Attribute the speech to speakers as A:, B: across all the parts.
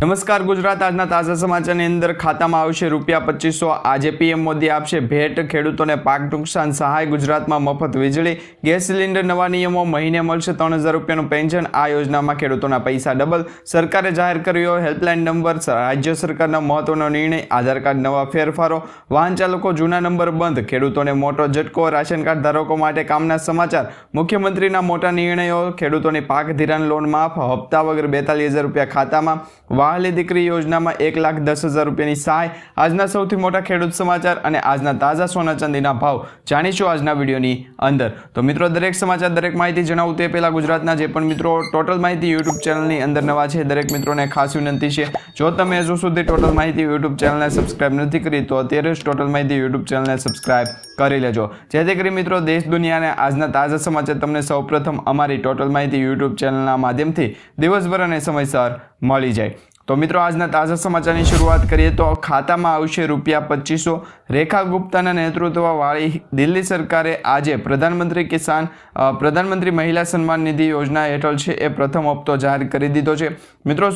A: નમસ્કાર ગુજરાત આજના તાજા સમાચારની અંદર ખાતામાં આવશે ₹2500 આજે પીએમ મોદી આપશે ભેટ ખેડૂતોને પાક નુકસાન સહાય ગુજરાતમાં મફત વીજળી ગેસ સિલિન્ડર નવા નિયમો મહિને મળશે ₹3000 પેન્શન આ યોજનામાં ખેડૂતોના પૈસા ડબલ સરકારે જાહેર કર્યો હેલ્પલાઇન નંબર રાજ્ય સરકારનો મહત્વનો નિર્ણય આધાર કાર્ડ નવા ફેરફારો વાહન ચાલકો જૂના નંબર બંધ ખેડૂતોને મોટો ઝટકો રાશન કાર્ડ ધારકો માટે કામના સમાચાર મુખ્યમંત્રીના મોટા નિર્ણયો ખેડૂતોની પાક ધિરાણ લોન માફ હપ્તા વગર ₹42000 ખાતામાં વાહલી દીકરી યોજનામાં 1,10,000 સહાય આજના સૌથી મોટા ખેડૂત સમાચાર અને આજના તાજા સોના ચાંદીના ભાવ જાણીશું આજના વિડીયોની અંદર તો મિત્રો દરેક સમાચાર દરેક માહિતી જણાવું તે પહેલા ગુજરાતના જે પણ મિત્રો ટોટલ માહિતી યુટ્યુબ ચેનલની અંદર નવા છે દરેક મિત્રોને ખાસ વિનંતી છે જો તમે હજુ સુધી ટોટલ માહિતી યુટ્યુબ ચેનલને સબસ્ક્રાઇબ નથી કરી તો અત્યારે જ ટોટલ માહિતી યુટ્યુબ ચેનલને સબસ્ક્રાઇબ કરી લેજો જેથી કરી મિત્રો દેશ દુનિયાને આજના તાજા સમાચાર તમને સૌપ્રથમ અમારી ટોટલ માહિતી યુટ્યુબ ચેનલના માધ્યમથી દિવસભર અને સમયસર મળી જાય તો મિત્રો આજના તાજા સમાચારની શરૂઆત કરીએ તો ખાતામાં આવશે ₹2500 રેખા ગુપ્તાના નેતૃત્વવાળી દિલ્હી સરકારે આજે પ્રધાનમંત્રી મહિલા સન્માન નિધિ યોજના હેઠળ છે એ પ્રથમ હપ્તો જાહેર કરી દીધો છે મિત્રો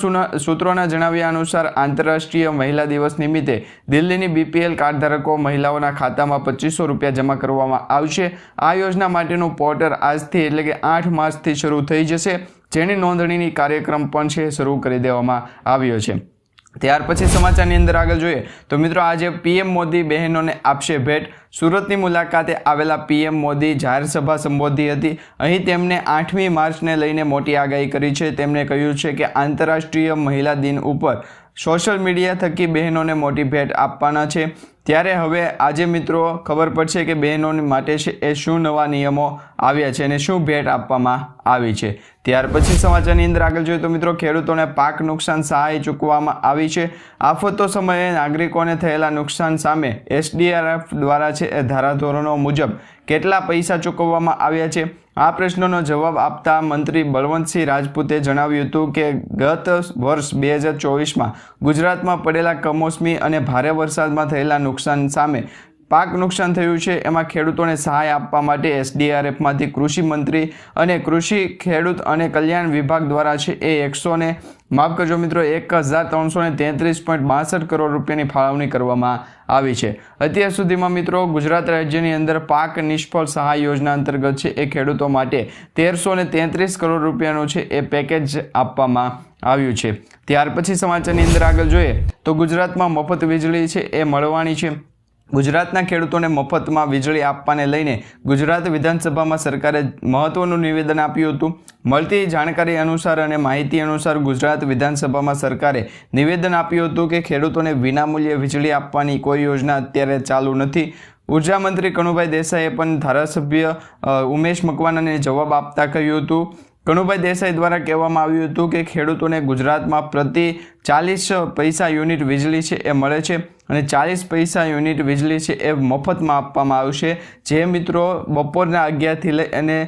A: સૂત્રોના જણાવ્યા અનુસાર આંતરરાષ્ટ્રીય મહિલા દિવસ નિમિત્તે દિલ્હીની બીપીએલ કાર્ડ ધારકો મહિલાઓના ખાતામાં ₹2500 જમા કરવામાં આવશે આ યોજના માટેનું પોર્ટલ આજથી એટલે કે 8 માર્ચથી શરૂ થઈ જશે જેની નોંધણીની કાર્યક્રમ પણ છે શરૂ કરી દેવામાં આવ્યો છે ત્યાર પછી સમાચારની અંદર આગળ જોઈએ તો મિત્રો આજે પીએમ મોદી બહેનોને આપશે ભેટ સુરતની મુલાકાતે આવેલા પીએમ મોદી જાહેર સભા સંબોધી હતી અહીં તેમણે 8મી માર્ચને લઈને મોટી આગાહી કરી છે તેમણે કહ્યું છે કે આંતરરાષ્ટ્રીય મહિલા દિન ઉપર સોશિયલ મીડિયા થકી બહેનોને મોટી ભેટ આપવાના છે ત્યારે હવે આજે મિત્રો ખબર પડશે કે બહેનો માટે છે એ શું નવા નિયમો આવ્યા છે અને શું ભેટ આપવામાં આવી છે ત્યાર પછી સમાચારની અંદર આગળ જોઈએ તો મિત્રો ખેડૂતોને પાક નુકસાન સહાય ચૂકવવામાં આવી છે આફતો સમયે નાગરિકોને થયેલા નુકસાન સામે એસડીઆરએફ દ્વારા છે એ ધારાધોરણો મુજબ કેટલા પૈસા ચૂકવવામાં આવ્યા છે આ પ્રશ્નનો જવાબ આપતા મંત્રી બળવંતસિંહ રાજપૂતે જણાવ્યું હતું કે ગત વર્ષ 2024માં ગુજરાતમાં પડેલા કમોસમી અને ભારે વરસાદમાં થયેલા નુકસાન સામે પાક નુકસાન થયું છે એમાં ખેડૂતોને સહાય આપવા માટે એસડીઆરએફમાંથી કૃષિ મંત્રી અને કૃષિ ખેડૂત અને કલ્યાણ વિભાગ દ્વારા છે એ 1,333.62 કરોડ રૂપિયાની ફાળવણી કરવામાં આવી છે અત્યાર સુધીમાં મિત્રો ગુજરાત રાજ્યની અંદર પાક નિષ્ફળ સહાય યોજના અંતર્ગત છે એ ખેડૂતો માટે 1,333 કરોડ રૂપિયાનું છે એ પેકેજ આપવામાં આવ્યું છે ત્યાર પછી સમાચારની અંદર આગળ જોઈએ તો ગુજરાતમાં મફત વીજળી છે એ મળવાની છે ગુજરાતના ખેડૂતોને મફતમાં વીજળી આપવાને લઈને ગુજરાત વિધાનસભામાં સરકારે મહત્વનું નિવેદન આપ્યું હતું મળતી જાણકારી અનુસાર અને માહિતી અનુસાર ગુજરાત વિધાનસભામાં સરકારે નિવેદન આપ્યું હતું કે ખેડૂતોને વિનામૂલ્યે વીજળી આપવાની કોઈ યોજના અત્યારે ચાલુ નથી ઉર્જા મંત્રી કનુભાઈ દેસાઈએ પણ ધારાસભ્ય ઉમેશ મકવાણાને જવાબ આપતા કહ્યું હતું કનુભાઈ દેસાઈ દ્વારા કહેવામાં આવ્યું હતું કે ખેડૂતોને ગુજરાતમાં પ્રતિ 40 પૈસા યુનિટ વીજળી છે એ મળે છે અને 40 પૈસા યુનિટ વીજળી છે એ મફતમાં આપવામાં આવશે જે મિત્રો બપોરના 11થી લઈ અને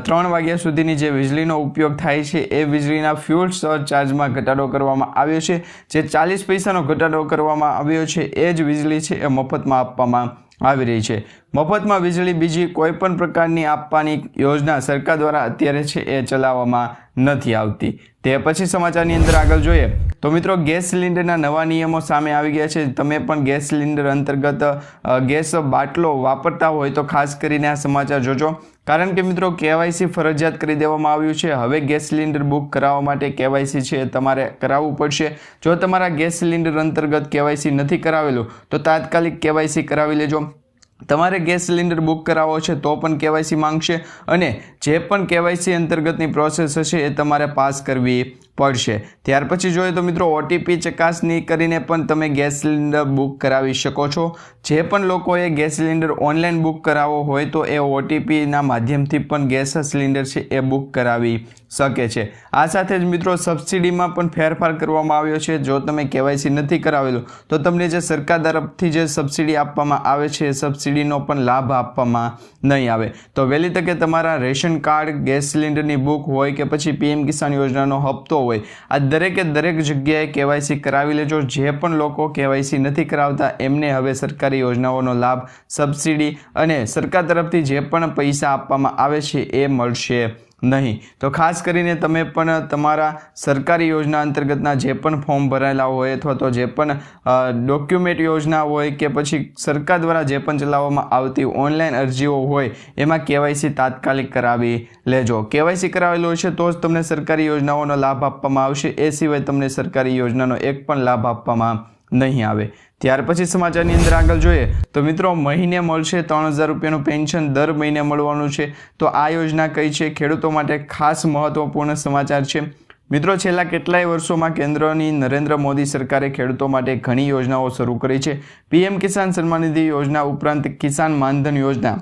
A: 3 વાગ્યા સુધીની જે વીજળીનો ઉપયોગ થાય છે એ વીજળીના ફ્યુલ સરચાર્જમાં ઘટાડો કરવામાં આવ્યો છે જે 40 પૈસાનો ઘટાડો કરવામાં આવ્યો છે એ જ વીજળી છે એ મફતમાં આપવામાં આવી રહી છે મફતમાં વીજળી બીજી કોઈ પણ પ્રકારની આપવાની યોજના સરકાર દ્વારા અત્યારે છે એ ચલાવવામાં નથી આવતી તે પછી સમાચારની અંદર આગળ જોઈએ તો મિત્રો ગેસ સિલિન્ડરના નવા નિયમો સામે આવી ગયા છે તમે પણ ગેસ સિલિન્ડર અંતર્ગત ગેસ બાટલો વાપરતા હોય તો ખાસ કરીને આ સમાચાર જોજો કારણ કે મિત્રો કેવાયસી ફરજિયાત કરી દેવામાં આવ્યું છે હવે ગેસ સિલિન્ડર બુક કરાવવા માટે કેવાયસી છે તમારે કરાવવું પડશે જો તમારા ગેસ સિલિન્ડર અંતર્ગત કેવાયસી નથી કરાવેલું તો તાત્કાલિક કેવાયસી કરાવી લેજો તમારે ગેસ સિલિન્ડર બુક કરાવવો છે તો પણ કેવાયસી માંગશે અને જે પણ કેવાયસી અંતર્ગતની પ્રોસેસ હશે એ તમારે પાસ કરવી પડશે ત્યાર પછી જોઈએ તો મિત્રો ઓટીપી ચકાસણી કરીને પણ તમે ગેસ સિલિન્ડર બુક કરાવી શકો છો જે પણ લોકોએ ગેસ સિલિન્ડર ઓનલાઈન બુક કરાવવો હોય તો એ ઓટીપીના માધ્યમથી પણ ગેસ સિલિન્ડર છે એ બુક કરાવી શકે છે આ સાથે જ મિત્રો સબસિડીમાં પણ ફેરફાર કરવામાં આવ્યો છે જો તમે કેવાયસી નથી કરાવેલું તો તમને જે સરકાર તરફથી જે સબસિડી આપવામાં આવે છે એ સબસિડીનો પણ લાભ આપવામાં નહીં આવે તો વહેલી તકે તમારા રેશન કાર્ડ ગેસ સિલિન્ડરની બુક હોય કે પછી પીએમ કિસાન યોજનાનો હપ્તો હોય આ દરેકે દરેક જગ્યાએ કેવાયસી કરાવી લેજો જે પણ લોકો કેવાયસી નથી કરાવતા એમને હવે સરકારી યોજનાઓનો લાભ સબસિડી અને સરકાર તરફથી જે પણ પૈસા આપવામાં આવે છે એ મળશે નહીં. તો ખાસ કરીને તમે પણ તમારા સરકારી યોજના અંતર્ગતના જે પણ ફોર્મ ભરાયેલા હોય અથવા તો જે પણ ડોક્યુમેન્ટ યોજના હોય કે પછી સરકાર દ્વારા જે પણ ચલાવવામાં આવતી ઓનલાઈન અરજીઓ હોય એમાં KYC તાત્કાલિક કરાવી લેજો. KYC કરાવેલું હશે તો જ તમને સરકારી યોજનાઓનો લાભ આપવામાં આવશે. એ સિવાય તમને સરકારી યોજનાનો એક પણ લાભ આપવામાં નહીં આવે. ત્યાર પછી સમાચારની અંદર આગળ જોઈએ તો મિત્રો મહિને મળશે 3000 રૂપિયાનું પેન્શન દર મહિને મળવાનું છે. તો આ યોજના કઈ છે? ખેડૂતો માટે ખાસ મહત્વપૂર્ણ સમાચાર છે. મિત્રો છેલ્લા કેટલાય વર્ષોમાં કેન્દ્રની નરેન્દ્ર મોદી સરકારે ખેડૂતો માટે ઘણી યોજનાઓ શરૂ કરી છે. PM કિસાન સન્માન નિધિ યોજના ઉપરાંત કિસાન માનધન યોજના.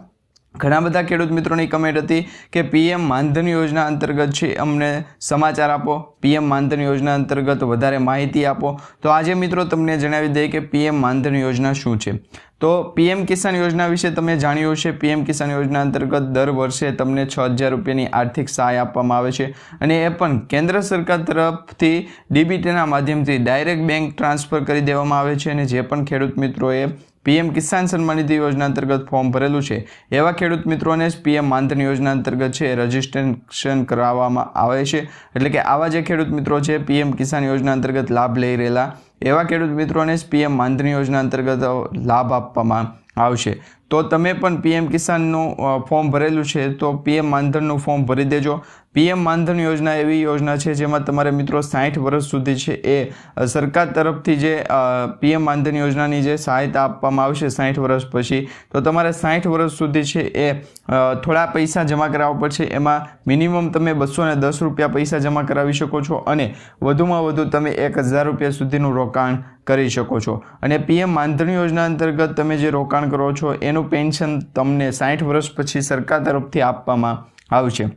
A: ઘણા બધા ખેડૂત મિત્રોની કમેન્ટ હતી કે PM માનધન યોજના અંતર્ગત છે અમને સમાચાર આપો, PM માનધન યોજના અંતર્ગત વધારે માહિતી આપો. તો આજે મિત્રો તમને જણાવી દઈએ કે PM માનધન યોજના શું છે. તો PM કિસાન યોજના વિશે તમે જાણ્યું હશે. PM કિસાન યોજના અંતર્ગત દર વર્ષે તમને 6000 રૂપિયાની આર્થિક સહાય આપવામાં આવે છે અને એ પણ કેન્દ્ર સરકાર તરફથી DBTના માધ્યમથી ડાયરેક્ટ બેંક ટ્રાન્સફર કરી દેવામાં આવે છે. અને જે પણ ખેડૂત મિત્રોએ PM કિસાન સન્માન નિધિ યોજના અંતર્ગત ફોર્મ ભરેલું છે એવા ખેડૂત મિત્રોને જ PM માનધન યોજના અંતર્ગત છે રજીસ્ટ્રેશન કરાવવામાં આવે છે. એટલે કે આવા જે ખેડૂત મિત્રો છે PM કિસાન યોજના અંતર્ગત લાભ લઈ રહેલા એવા ખેડૂત મિત્રોને જ PM માનધન યોજના અંતર્ગત લાભ આપવામાં આવશે. તો તમે પણ PM કિસાનનું ફોર્મ ભરેલું છે તો PM માનધનનું ફોર્મ ભરી દેજો. PM માનધન યોજના એવી યોજના છે જેમાં તમારે મિત્રો 60 વર્ષ સુધી છે એ સરકાર તરફથી જે PM માનધન યોજનાની જે સહાયતા આપવામાં આવશે 60 વર્ષ પછી, તો તમારે 60 વર્ષ સુધી છે એ થોડા પૈસા જમા કરાવવા પડશે. એમાં મિનિમમ તમે 210 રૂપિયા પૈસા જમા કરાવી શકો છો અને વધુમાં વધુ તમે 1000 રૂપિયા સુધીનું રોકાણ કરી શકો છો. અને PM માનધન યોજના અંતર્ગત તમે જે રોકાણ કરો છો એનું પેન્શન તમને 60 વર્ષ પછી સરકાર તરફથી આપવામાં આવશે.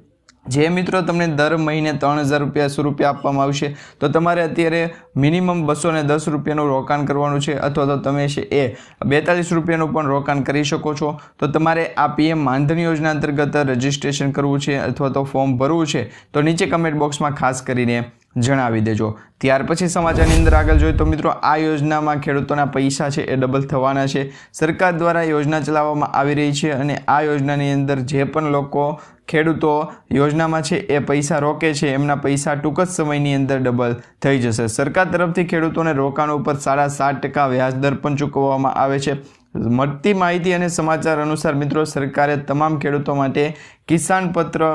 A: જે મિત્રો તમને દર મહિને 3000 રૂપિયા સ્વરૂપે આપવામાં આવશે તો તમારે અત્યારે મિનિમમ 210 રૂપિયાનું રોકાણ કરવાનું છે અથવા તો તમે છે એ 42 રૂપિયાનું પણ રોકાણ કરી શકો છો. તો તમારે આ PM માનધન યોજના અંતર્ગત રજીસ્ટ્રેશન કરવું છે અથવા તો ફોર્મ ભરવું છે તો નીચે કમેન્ટ બોક્સમાં ખાસ કરીને જણાવી દેજો. ત્યાર પછી સમાચારની અંદર આગળ જોઈએ તો મિત્રો આ યોજનામાં ખેડૂતોના પૈસા છે એ ડબલ થવાના છે. સરકાર દ્વારા યોજના ચલાવવામાં આવી રહી છે અને આ યોજનાની અંદર જે પણ લોકો ખેડૂતો યોજનામાં છે એ પૈસા રોકે છે એમના પૈસા ટૂંક જ સમયની અંદર ડબલ થઈ જશે. સરકાર તરફથી ખેડૂતોને રોકાણ ઉપર 7.5% વ્યાજદર પણ ચૂકવવામાં આવે છે. મળતી માહિતી અને સમાચાર અનુસાર મિત્રો સરકારે તમામ ખેડૂતો માટે કિસાન પત્ર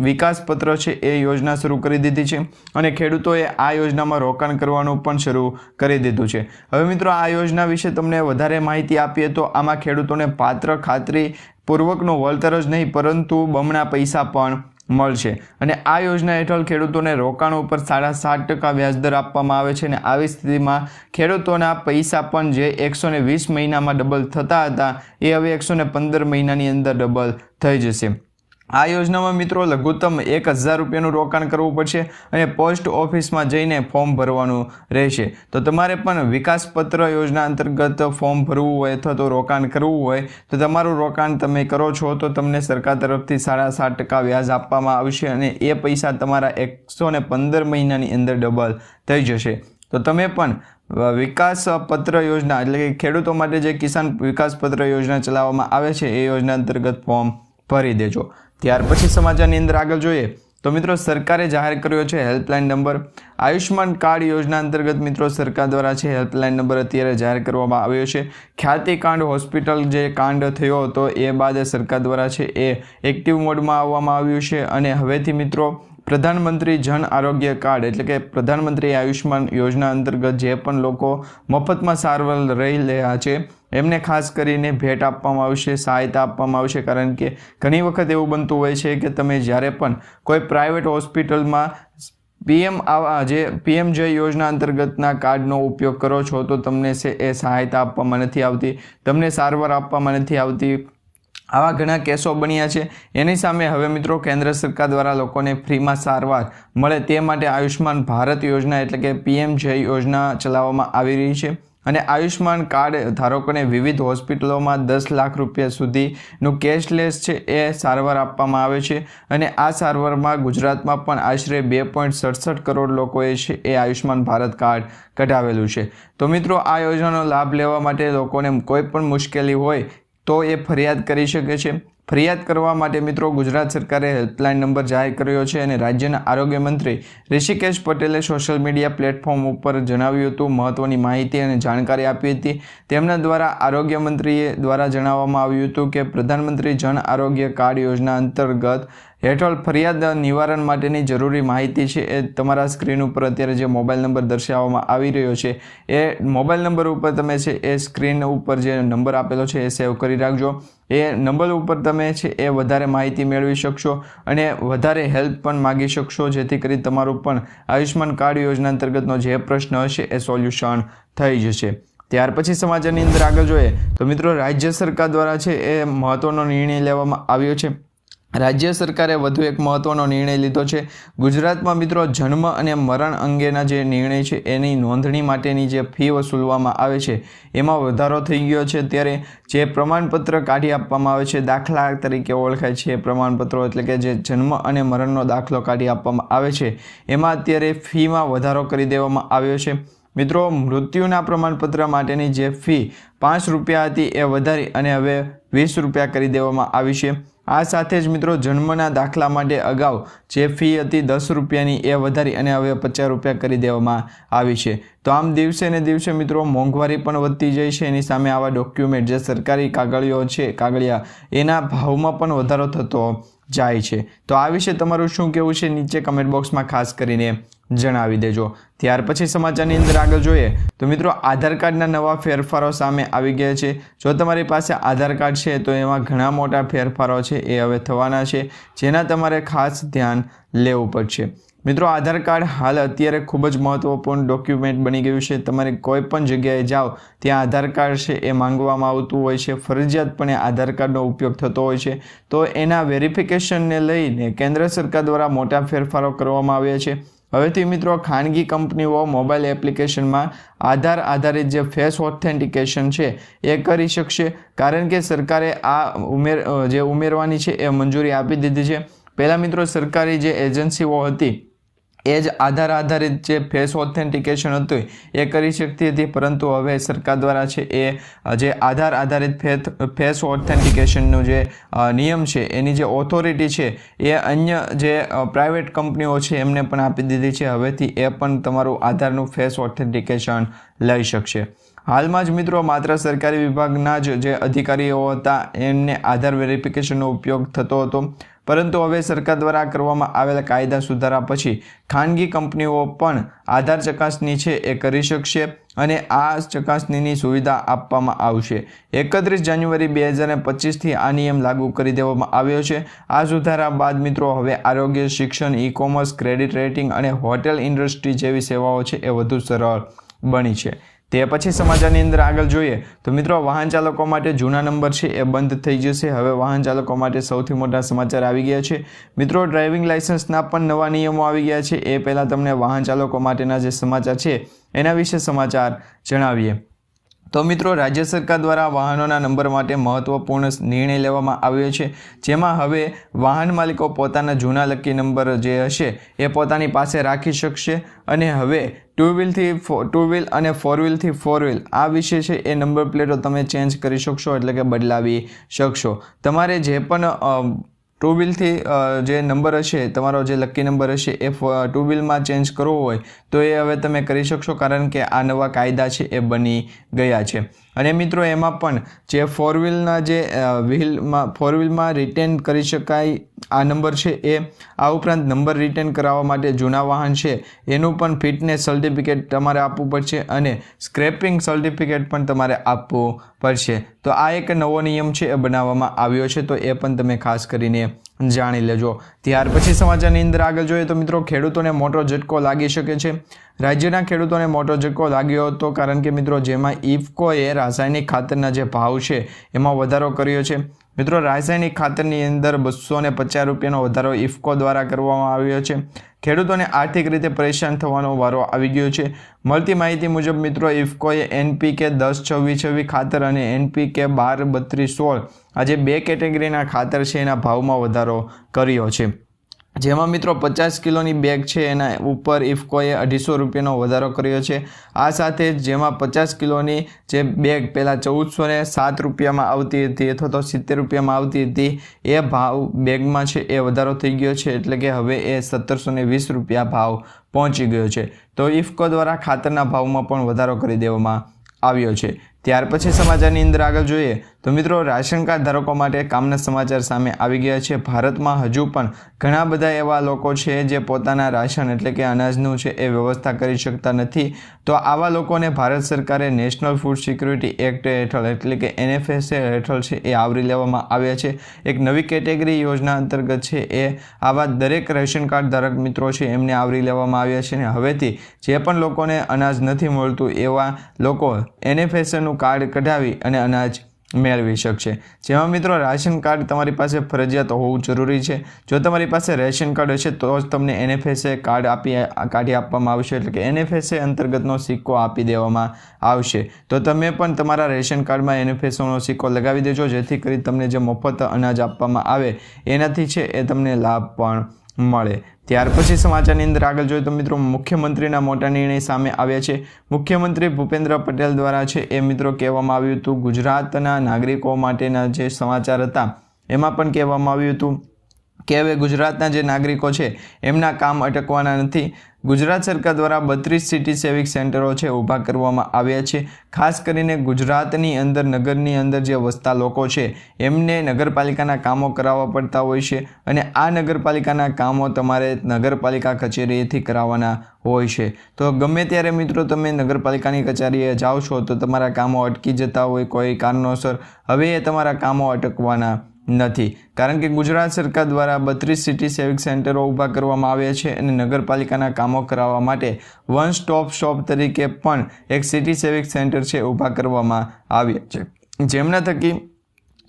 A: વિકાસ પત્ર છે એ યોજના શરૂ કરી દીધી છે અને ખેડૂતોએ આ યોજનામાં રોકાણ કરવાનું પણ શરૂ કરી દીધું છે. હવે મિત્રો આ યોજના વિશે તમને વધારે માહિતી આપીએ તો આમાં ખેડૂતોને પાત્ર ખાતરી પૂર્વકનું વળતર જ નહીં પરંતુ બમણા પૈસા પણ મળશે. અને આ યોજના હેઠળ ખેડૂતોને રોકાણ ઉપર 7.5% વ્યાજદર આપવામાં આવે છે અને આવી સ્થિતિમાં ખેડૂતોના પૈસા પણ જે 120 મહિનામાં ડબલ થતા હતા એ હવે 115 મહિનાની અંદર ડબલ થઈ જશે. આ યોજનામાં મિત્રો લઘુત્તમ 1000 રૂપિયાનું રોકાણ કરવું પડશે અને પોસ્ટ ઓફિસમાં જઈને ફોર્મ ભરવાનું રહેશે. તો તમારે પણ વિકાસ પત્ર યોજના અંતર્ગત ફોર્મ ભરવું હોય અથવા તો રોકાણ કરવું હોય તો તમારું રોકાણ તમે કરો છો તો તમને સરકાર તરફથી 7.5% વ્યાજ આપવામાં આવશે અને એ પૈસા તમારા 115 મહિનાની અંદર ડબલ થઈ જશે. તો તમે પણ વિકાસ પત્ર યોજના એટલે કે ખેડૂતો માટે જે કિસાન વિકાસ પત્ર યોજના ચલાવવામાં આવે છે એ યોજના અંતર્ગત ફોર્મ ભરી દેજો. ત્યાર પછી સમાચારની અંદર આગળ જોઈએ તો મિત્રો સરકારે જાહેર કર્યો છે હેલ્પલાઇન નંબર. આયુષ્માન કાર્ડ યોજના અંતર્ગત મિત્રો સરકાર દ્વારા છે હેલ્પલાઇન નંબર અત્યારે જાહેર કરવામાં આવ્યો છે. ખ્યાતિકાંડ હોસ્પિટલ જે કાંડ થયો હતો એ બાદ સરકાર દ્વારા છે એ એક્ટિવ મોડમાં આવવામાં આવ્યું છે અને હવેથી મિત્રો પ્રધાનમંત્રી જન આરોગ્ય કાર્ડ એટલે કે પ્રધાનમંત્રી આયુષ્માન યોજના અંતર્ગત જે પણ લોકો મફતમાં સારવાર રહી રહ્યા છે એમને ખાસ કરીને ભેટ આપવામાં આવશે, સહાયતા આપવામાં આવશે. કારણ કે ઘણી વખત એવું બનતું હોય છે કે તમે જ્યારે પણ કોઈ પ્રાઇવેટ હોસ્પિટલમાં PMJ યોજના અંતર્ગતના કાર્ડનો ઉપયોગ કરો છો તો તમને એ સહાયતા આપવામાં નથી આવતી, તમને સારવાર આપવામાં નથી આવતી. આવા ઘણા કેસો બન્યા છે. એની સામે હવે મિત્રો કેન્દ્ર સરકાર દ્વારા લોકોને ફ્રીમાં સારવાર મળે તે માટે આયુષ્માન ભારત યોજના એટલે કે PMJ યોજના ચલાવવામાં આવી રહી છે અને આયુષ્માન કાર્ડ ધારકોને વિવિધ હોસ્પિટલોમાં 10 લાખ રૂપિયા સુધીનું કેશલેસ છે એ સારવાર આપવામાં આવે છે અને આ સારવારમાં ગુજરાતમાં પણ આશરે 2.67 કરોડ લોકોએ છે એ આયુષ્માન ભારત કાર્ડ કઢાવેલું છે. તો મિત્રો આ યોજનાનો લાભ લેવા માટે લોકોને કોઈ પણ મુશ્કેલી હોય તો એ ફરિયાદ કરી શકે છે. ફરિયાદ કરવા માટે મિત્રો ગુજરાત સરકારે હેલ્પલાઇન નંબર જાહેર કર્યો છે અને રાજ્યના આરોગ્ય મંત્રી ઋષિકેશ પટેલે સોશિયલ મીડિયા પ્લેટફોર્મ ઉપર જણાવ્યું હતું, મહત્વની માહિતી અને જાણકારી આપી હતી. તેમના દ્વારા આરોગ્ય મંત્રીએ દ્વારા જણાવવામાં આવ્યું હતું કે પ્રધાનમંત્રી જન આરોગ્ય કાર્ડ યોજના અંતર્ગત હેઠળ ફરિયાદ નિવારણ માટેની જરૂરી માહિતી છે એ તમારા સ્ક્રીન ઉપર અત્યારે જે મોબાઈલ નંબર દર્શાવવામાં આવી રહ્યો છે એ મોબાઈલ નંબર ઉપર તમે છે એ સ્ક્રીન ઉપર જે નંબર આપેલો છે એ સેવ કરી રાખજો. એ નંબર ઉપર તમે છે એ વધારે માહિતી મેળવી શકશો અને વધારે હેલ્પ પણ માગી શકશો, જેથી કરી તમારું પણ આયુષ્યમાન કાર્ડ યોજના અંતર્ગતનો જે પ્રશ્ન હશે એ સોલ્યુશન થઈ જશે. ત્યાર પછી સમાચારની અંદર આગળ જોઈએ તો મિત્રો રાજ્ય સરકાર દ્વારા છે એ મહત્વનો નિર્ણય લેવામાં આવ્યો છે. રાજ્ય સરકારે વધુ એક મહત્વનો નિર્ણય લીધો છે. ગુજરાતમાં મિત્રો જન્મ અને મરણ અંગેના જે નિર્ણય છે એની નોંધણી માટેની જે ફી વસૂલવામાં આવે છે એમાં વધારો થઈ ગયો છે. ત્યારે જે પ્રમાણપત્ર કાઢી આપવામાં આવે છે, દાખલા તરીકે ઓળખાય છે પ્રમાણપત્રો, એટલે કે જે જન્મ અને મરણનો દાખલો કાઢી આપવામાં આવે છે, એમાં અત્યારે ફીમાં વધારો કરી દેવામાં આવ્યો છે. મિત્રો મૃત્યુના પ્રમાણપત્ર માટેની જે ફી 5 રૂપિયા હતી એ વધારી અને હવે 20 રૂપિયા કરી દેવામાં આવી છે. આ સાથે જ મિત્રો જન્મના દાખલા માટે અગાઉ જે ફી હતી 10 રૂપિયાની એ વધારી અને હવે 50 રૂપિયા કરી દેવામાં આવી છે. તો આમ દિવસે ને દિવસે મિત્રો મોંઘવારી પણ વધતી જાય છે, એની સામે આવા ડોક્યુમેન્ટ જે સરકારી કાગળિયા એના ભાવમાં પણ વધારો થતો જાય છે. તો આ વિશે તમારું શું કહેવું છે નીચે કમેન્ટ બોક્સમાં ખાસ કરીને જણાવી દેજો. ત્યાર પછી સમાચારની અંદર આગળ જોઈએ તો મિત્રો આધાર કાર્ડના નવા ફેરફારો સામે આવી ગયા છે. જો તમારી પાસે આધાર કાર્ડ છે તો એમાં ઘણા મોટા ફેરફારો છે એ હવે થવાના છે, જેના તમારે ખાસ ધ્યાન લેવું પડશે. મિત્રો આધાર કાર્ડ હાલ અત્યારે ખૂબ જ મહત્વપૂર્ણ ડોક્યુમેન્ટ બની ગયું છે. તમારે કોઈ પણ જગ્યાએ જાઓ ત્યાં આધાર કાર્ડ છે એ માંગવામાં આવતું હોય છે, ફરજિયાતપણે આધાર કાર્ડનો ઉપયોગ થતો હોય છે. તો એના વેરિફિકેશનને લઈને કેન્દ્ર સરકાર દ્વારા મોટા ફેરફારો કરવામાં આવ્યા છે. હવેથી મિત્રો ખાનગી કંપનીઓ મોબાઈલ એપ્લિકેશનમાં આધાર આધારિત જે ફેસ ઓથેન્ટિકેશન છે એ કરી શકશે, કારણ કે સરકારે આ ઉમેરવાની છે એ મંજૂરી આપી દીધી છે. પહેલાં મિત્રો સરકારી જે એજન્સીઓ હતી એ જ આધાર આધારિત જે ફેસ ઓથેન્ટિકેશન હતું એ કરી શકતી હતી, પરંતુ હવે સરકાર દ્વારા છે એ જે આધાર આધારિત ફેસ ઓથેન્ટિકેશનનો જે નિયમ છે એની જે ઓથોરિટી છે એ અન્ય જે પ્રાઇવેટ કંપનીઓ છે એમને પણ આપી દીધી છે. હવેથી એ પણ તમારું આધારનું ફેસ ઓથેન્ટિકેશન લઈ શકશે. હાલમાં જ મિત્રો માત્ર સરકારી વિભાગના જ જે અધિકારીઓ હતા એમને આધાર વેરિફિકેશનનો ઉપયોગ થતો હતો, પરંતુ હવે સરકાર દ્વારા કરવામાં આવેલા કાયદા સુધારા પછી ખાનગી કંપનીઓ પણ આધાર ચકાસણી છે એ કરી શકશે અને આ ચકાસણીની સુવિધા આપવામાં આવશે. 31 જાન્યુઆરી 2025થી આ નિયમ લાગુ કરી દેવામાં આવ્યો છે. આ સુધારા બાદ મિત્રો હવે આરોગ્ય, શિક્ષણ, ઈ કોમર્સ, ક્રેડિટ રેટિંગ અને હોટેલ ઇન્ડસ્ટ્રી જેવી સેવાઓ છે એ વધુ સરળ બની છે. તે પછી સમાચારની અંદર આગળ જોઈએ તો મિત્રો વાહન ચાલકો માટે જૂના નંબર છે એ બંધ થઈ જશે. હવે વાહન ચાલકો માટે સૌથી મોટા સમાચાર આવી ગયા છે. મિત્રો ડ્રાઇવિંગ લાઇસન્સના પણ નવા નિયમો આવી ગયા છે. એ પહેલાં તમને વાહન ચાલકો માટેના જે સમાચાર છે એના વિશે સમાચાર જણાવીએ તો મિત્રો રાજ્ય સરકાર દ્વારા વાહનોના નંબર માટે મહત્વપૂર્ણ નિર્ણય લેવામાં આવ્યો છે, જેમાં હવે વાહન માલિકો પોતાના જૂના લકી નંબર જે હશે એ પોતાની પાસે રાખી શકશે અને હવે ટુ વ્હીલ અને ફોર વ્હીલ આ વિશે છે એ નંબર પ્લેટો તમે ચેન્જ કરી શકશો, એટલે કે બદલાવી શકશો. તમારે જે પણ ટુ વ્હીલથી જે નંબર હશે, તમારો જે લકી નંબર હશે એ ટુ વ્હીલમાં ચેન્જ કરવો હોય તો એ હવે તમે કરી શકશો, કારણ કે આ નવા કાયદા છે એ બની ગયા છે. અને મિત્રો એમાં પણ જે ફોર વ્હીલમાં રિટેન કરી શકાય આ નંબર છે એ, આ ઉપરાંત નંબર રિટેન કરાવવા માટે જૂના વાહન છે એનું પણ ફિટનેસ સર્ટિફિકેટ તમારે આપવું પડશે અને સ્ક્રેપિંગ સર્ટિફિકેટ પણ તમારે આપવું પડશે. તો આ એક નવો નિયમ છે એ બનાવવામાં આવ્યો છે, તો એ પણ તમે ખાસ કરીને જાણી લેજો. ત્યાર પછી સમાચારની અંદર આગળ જોઈએ તો મિત્રો ખેડૂતોને મોટો ઝટકો લાગી શકે છે. રાજ્યના ખેડૂતોને મોટો ઝટકો લાગ્યો હતો, કારણ કે મિત્રો જેમાં ઇફકોએ રાસાયણિક ખાતરના જે ભાવ છે એમાં વધારો કર્યો છે. મિત્રો રાસાયણિક ખાતરની અંદર 250 રૂપિયાનો વધારો ઇફકો દ્વારા કરવામાં આવ્યો છે. ખેડૂતોને આર્થિક રીતે પરેશાન થવાનો વારો આવી ગયો છે. મળતી માહિતી મુજબ મિત્રો ઇફકોએ NPK 10-26-26 ખાતર અને NPK 12-32-16 આ જે બે કેટેગરીના ખાતર છે એના ભાવમાં વધારો કર્યો છે. જેમાં મિત્રો 50 કિલોની બેગ છે એના ઉપર ઇફકોએ 250 રૂપિયાનો વધારો કર્યો છે। આ સાથે જ જેમાં 50 કિલોની જે બેગ પહેલાં 1407 રૂપિયામાં આવતી હતી અથવા તો 70 રૂપિયામાં આવતી હતી એ ભાવ બેગમાં છે એ વધારો થઈ ગયો છે, એટલે કે હવે એ 1720 રૂપિયા ભાવ પહોંચી ગયો છે। તો ઇફકો દ્વારા ખાતરના ભાવમાં પણ વધારો કરી દેવામાં આવ્યો છે। ત્યાર પછી સમાચારની અંદર આગળ જોઈએ તો મિત્રો રાશન કાર્ડ ધારકો માટે કામના સમાચાર સામે આવી ગયા છે। ભારતમાં હજુ પણ ઘણા બધા એવા લોકો છે જે પોતાના રાશન એટલે કે અનાજનું છે એ વ્યવસ્થા કરી શકતા નથી। તો આવા લોકોને ભારત સરકારે નેશનલ ફૂડ સિક્યુરિટી એક્ટ હેઠળ એટલે કે NFSA હેઠળ છે એ આવરી લેવામાં આવ્યા છે। એક નવી કેટેગરી યોજના અંતર્ગત છે એ આવા દરેક રેશન કાર્ડ ધારક મિત્રો છે એમને આવરી લેવામાં આવ્યા છે, અને હવેથી જે પણ લોકોને અનાજ નથી મળતું એવા લોકો NFSAનું કાર્ડ કઢાવી અને અનાજ મેળવી શકશે। જેમાં મિત્રો રાશન કાર્ડ તમારી પાસે ફરજિયાત હોવું જરૂરી છે। જો તમારી પાસે રેશન કાર્ડ હશે તો જ તમને NFSA કાર્ડ કાઢી આપવામાં આવશે, એટલે કે NFSA અંતર્ગતનો સિક્કો આપી દેવામાં આવશે। તો તમે પણ તમારા રેશન કાર્ડમાં NFSAનો સિક્કો લગાવી દેજો, જેથી કરી તમને જે મફત અનાજ આપવામાં આવે એનાથી છે એ તમને લાભ પણ મળે। ત્યાર પછી સમાચારની અંદર આગળ જોઈએ તો મિત્રો મુખ્યમંત્રીના મોટા નિર્ણય સામે આવ્યા છે। મુખ્યમંત્રી ભૂપેન્દ્ર પટેલ દ્વારા છે એ મિત્રો કહેવામાં આવ્યું હતું ગુજરાતના નાગરિકો માટેના જે સમાચાર હતા એમાં પણ કહેવામાં આવ્યું હતું કે હવે ગુજરાતના જે નાગરિકો છે એમના કામ અટકવાના નથી। ગુજરાત સરકાર દ્વારા 32 સિટી સેવિક સેન્ટરો છે ઊભા કરવામાં આવ્યા છે। ખાસ કરીને ગુજરાતની અંદર નગરની અંદર જે વસતા લોકો છે એમને નગરપાલિકાના કામો કરાવવા પડતા હોય છે, અને આ નગરપાલિકાના કામો તમારે નગરપાલિકા કચેરીએથી કરાવવાના હોય છે। તો ગમે ત્યારે મિત્રો તમે નગરપાલિકાની કચેરીએ જાઓ છો તો તમારા કામો અટકી જતા હોય કોઈ કારણોસર, હવે એ તમારા કામો અટકવાના નથી, કારણ કે ગુજરાત સરકાર દ્વારા 32 સિટી સેવિક સેન્ટરો ઊભા કરવામાં આવ્યા છે, અને નગરપાલિકાના કામો કરાવવા માટે વન સ્ટોપ શોપ તરીકે પણ એક સિટી સેવિક સેન્ટર છે ઊભા કરવામાં આવ્યા છે, જેમના થકી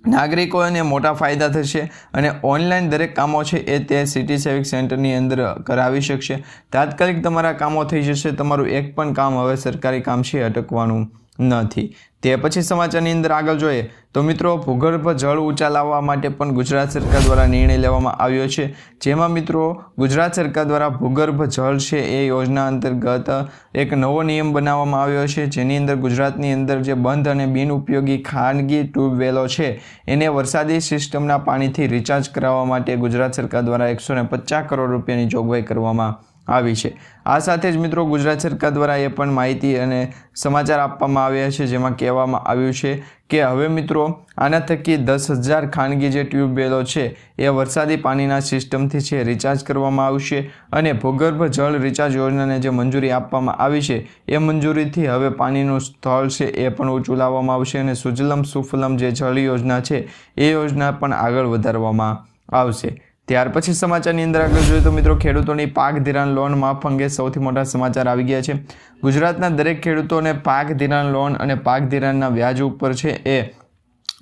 A: નાગરિકોને મોટા ફાયદા થશે અને ઓનલાઈન દરેક કામો છે એ તે સિટી સેવિક સેન્ટરની અંદર કરાવી શકશે। તાત્કાલિક તમારા કામો થઈ જશે, તમારું એક પણ કામ હવે સરકારી કામ છે અટકવાનું નથી। તે પછી સમાચારની અંદર આગળ જોઈએ તો મિત્રો ભૂગર્ભ જળ ઊંચા લાવવા માટે પણ ગુજરાત સરકાર દ્વારા નિર્ણય લેવામાં આવ્યો છે। જેમાં મિત્રો ગુજરાત સરકાર દ્વારા ભૂગર્ભ જળ છે એ યોજના અંતર્ગત એક નવો નિયમ બનાવવામાં આવ્યો છે, જેની અંદર ગુજરાતની અંદર જે બંધ અને બિનઉપયોગી ખાનગી ટ્યુબવેલો છે એને વરસાદી સિસ્ટમના પાણીથી રિચાર્જ કરાવવા માટે ગુજરાત સરકાર દ્વારા 150 કરોડ રૂપિયાની જોગવાઈ કરવામાં આવી છે। આ સાથે જ મિત્રો ગુજરાત સરકાર દ્વારા એ પણ માહિતી અને સમાચાર આપવામાં આવ્યા છે, જેમાં કહેવામાં આવ્યું છે કે હવે મિત્રો આના થકી 10,000 ખાનગી જે ટ્યુબવેલો છે એ વરસાદી પાણીના સિસ્ટમથી છે રિચાર્જ કરવામાં આવશે, અને ભૂગર્ભ જળ રિચાર્જ યોજનાને જે મંજૂરી આપવામાં આવી છે એ મંજૂરીથી હવે પાણીનું સ્તર છે એ પણ ઊંચું લાવવામાં આવશે, અને સુજલમ સુફલમ જે જળ યોજના છે એ યોજના પણ આગળ વધારવામાં આવશે। ત્યાર પછી સમાચારની અંદર આગળ જોઈએ તો મિત્રો ખેડૂતોની પાક ધિરાણ લોન માફ અંગે સૌથી મોટા સમાચાર આવી ગયા છે। ગુજરાતના દરેક ખેડૂતોને પાક ધિરાણ લોન અને પાક ધિરાણના વ્યાજ ઉપર છે એ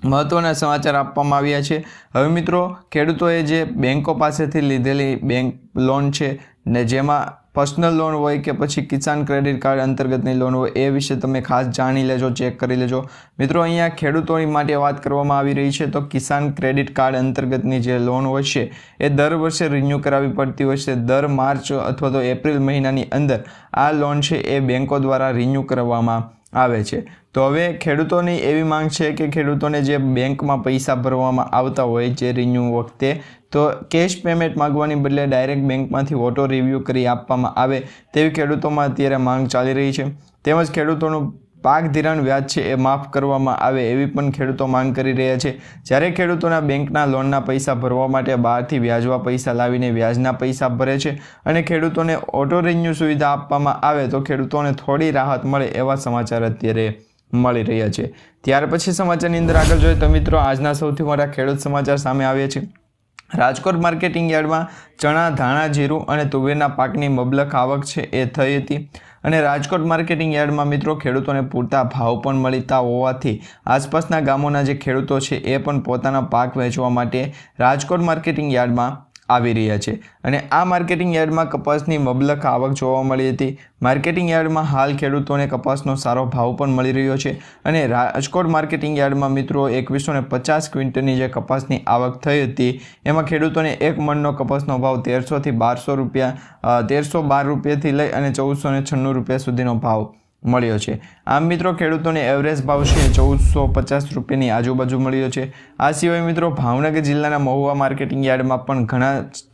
A: મહત્વના સમાચાર આપવામાં આવ્યા છે। હવે મિત્રો ખેડૂતોએ જે બેંકો પાસેથી લીધેલી બેંક લોન છે ને જેમાં પર્સનલ લોન હોય કે પછી કિસાન ક્રેડિટ કાર્ડ અંતર્ગતની લોન હોય એ વિશે તમે ખાસ જાણી લેજો, ચેક કરી લેજો। મિત્રો અહીંયા ખેડૂતોની માટે વાત કરવામાં આવી રહી છે તો કિસાન ક્રેડિટ કાર્ડ અંતર્ગતની જે લોન હોય છે એ દર વર્ષે રિન્યૂ કરાવવી પડતી હોય છે। દર માર્ચ અથવા તો એપ્રિલ મહિનાની અંદર આ લોન છે એ બેંકો દ્વારા રિન્યૂ કરવામાં આવે છે। તો હવે ખેડૂતોની એવી માંગ છે કે ખેડૂતોને જે બેંકમાં પૈસા ભરવામાં આવતા હોય જે રિન્યૂ વખતે તો કેશ પેમેન્ટ માંગવાની બદલે ડાયરેક્ટ બેંકમાંથી ઓટો રિવ્યૂ કરી આપવામાં આવે તેવી ખેડૂતોમાં અત્યારે માંગ ચાલી રહી છે। તેમજ ખેડૂતોનું પાક ધિરાણ વ્યાજ છે એ માફ કરવામાં આવે એવી પણ ખેડૂતો માંગ કરી રહ્યા છે। જ્યારે ખેડૂતોના બેંકના લોનના પૈસા ભરવા માટે બહારથી વ્યાજવા પૈસા લાવીને વ્યાજના પૈસા ભરે છે, અને ખેડૂતોને ઓટો રિન્યૂ સુવિધા આપવામાં આવે તો ખેડૂતોને થોડી રાહત મળે એવા સમાચાર અત્યારે મળી રહ્યા છે। ત્યાર પછી સમાચારની અંદર આગળ જોઈએ તો મિત્રો આજના સૌથી મોટા ખેડૂત સમાચાર સામે આવ્યા છે। રાજકોટ માર્કેટિંગ યાર્ડમાં ચણા, ધાણા, જીરું અને તુવેરના પાકની મબલખ આવક છે એ થઈ હતી, અને રાજકોટ માર્કેટિંગ યાર્ડમાં મિત્રો ખેડૂતોને પૂરતા ભાવ પણ મળતા હોવાથી આસપાસના ગામોના જે ખેડૂતો છે એ પણ પોતાના પાક વેચવા માટે રાજકોટ માર્કેટિંગ યાર્ડમાં આવી રહ્યા છે અને આ માર્કેટિંગ યાર્ડમાં કપાસની મબલખ આવક જોવા મળી હતી। માર્કેટિંગ યાર્ડમાં હાલ ખેડૂતોને કપાસનો સારો ભાવ પણ મળી રહ્યો છે અને રાજકોટ માર્કેટિંગ યાર્ડમાં મિત્રો 2150 ક્વિન્ટલની જે કપાસની આવક થઈ હતી એમાં ખેડૂતોને એક મણનો કપાસનો ભાવ 1300 થી 1200 રૂપિયા 1312 રૂપિયાથી લઈ અને 1496 રૂપિયા સુધીનો ભાવ મળ્યો છે। આમ મિત્રો ખેડૂતોને એવરેજ ભાવ છે 1450 રૂપિયાની આજુબાજુ મળ્યો છે। આ સિવાય મિત્રો ભાવનગર જિલ્લાના મહુવા માર્કેટિંગ યાર્ડમાં પણ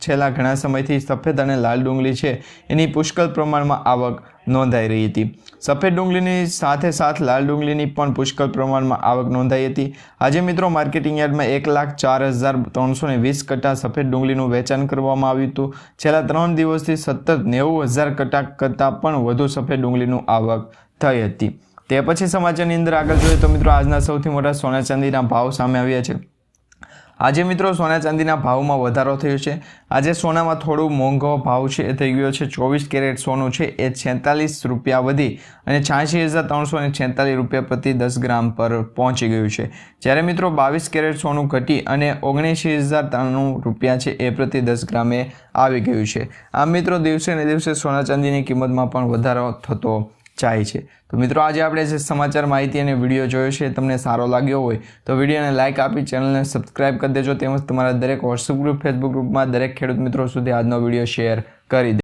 A: છેલ્લા ઘણા સમયથી સફેદ અને લાલ ડુંગળી છે એની પુષ્કળ પ્રમાણમાં આવક નોંધાઈ રહી હતી। સફેદ ડુંગળીની સાથે લાલ ડુંગળીની પણ પુષ્કળ પ્રમાણમાં આવક નોંધાઈ હતી। આજે મિત્રો માર્કેટિંગ યાર્ડમાં 1,04,320 કટ્ટા સફેદ ડુંગળીનું વેચાણ કરવામાં આવ્યું હતું। છેલ્લા 3 દિવસથી સતત 90,000 કટ્ટા કરતાં પણ વધુ સફેદ ડુંગળીનું આવક થઈ હતી। તે પછી સમાચારની અંદર આગળ જોઈએ તો મિત્રો આજના સૌથી મોટા સોના ચાંદીના ભાવ સામે આવ્યા છે। આજે મિત્રો સોના ચાંદીના ભાવમાં વધારો થયો છે। આજે સોનામાં થોડું મોંઘો ભાવ છે એ થઈ ગયો છે। 24 કેરેટ સોનું છે એ 46 રૂપિયા વધી અને 86,346 રૂપિયા પ્રતિ 10 ગ્રામ પર પહોંચી ગયું છે। જ્યારે મિત્રો 22 કેરેટ સોનું ઘટી અને 79,093 રૂપિયા છે એ પ્રતિ 10 ગ્રામે આવી ગયું છે। આમ મિત્રો દિવસે ને દિવસે સોના ચાંદીની કિંમતમાં પણ વધારો થતો જાય છે। તો મિત્રો આજે આપણે જે સમાચાર માહિતી અને વિડીયો જોયો છે તમને સારો લાગ્યો હોય તો વિડીયોને લાઇક આપી ચેનલને સબસ્ક્રાઇબ કરી દેજો। તેમજ તમારા દરેક વોટ્સઅપ ગ્રુપ ફેસબુક ગ્રુપમાં દરેક ખેડૂત મિત્રો સુધી આજનો વિડીયો શેર કરી દે।